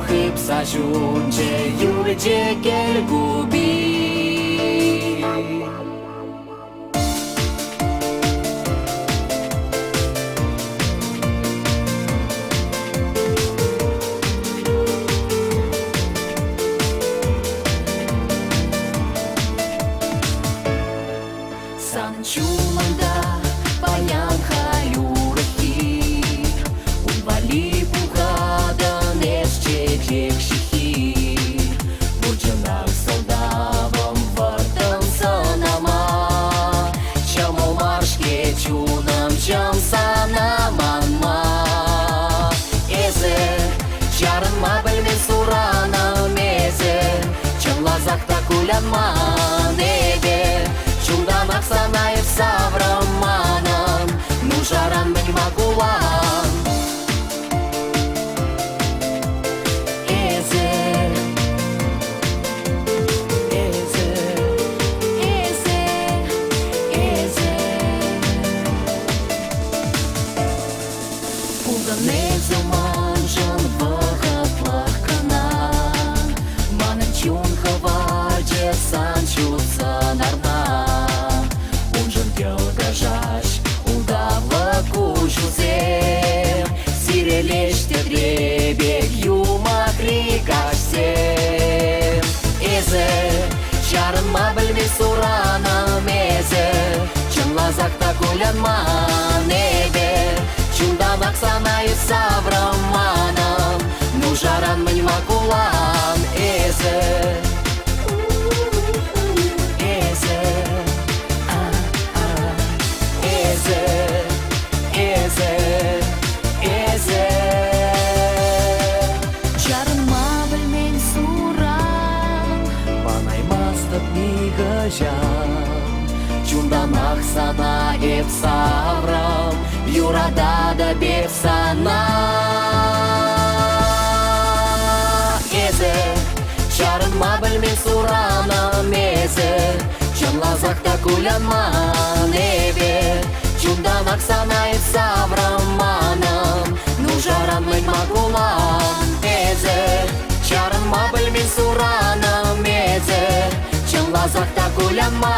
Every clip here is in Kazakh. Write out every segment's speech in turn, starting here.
хып сажун же юрже келгуби Sanchumanda bayan hayurahi Unvali bugada nesчечек шихи Бурджанах солдавам вартан санама Чамо маршке чунам чам санаманма Эзе чарын мабелмен сурана мезе Чам лазахта кулянма неге Чундан Аксанаев савраманам Ну жаран мен магулан Эзе Эзе Эзе Эзе Уганезе манжан вахаплах канан Манен чун хаваде санчуца нарна Сирелеште дребек юма крикашсем Эзе чарын мабілме сурана мезе Чын лазақта кулянма неге Чундан Аксанаев савраманам Ну жаран мін макулан Эзе Эзе Эзе Эзе Эзе Чарын мабілмен суран Банаймастып мигажан Чундан Аксанаев саврам Юрада да бефсана Эзе Чарын мабілмен сурана мезе Чын лазақта кулянма небе Чундан Аксанаев савраманам Ну жаран мен макулан Эзе Чарын мабілмен сурана мезе Чын лазақта кулянма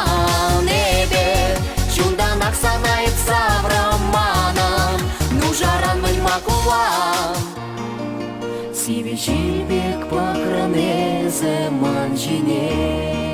небе Чундан Аксанаев савраманам Ну жаран мен макулан Сиве жилбек пахранезе манжине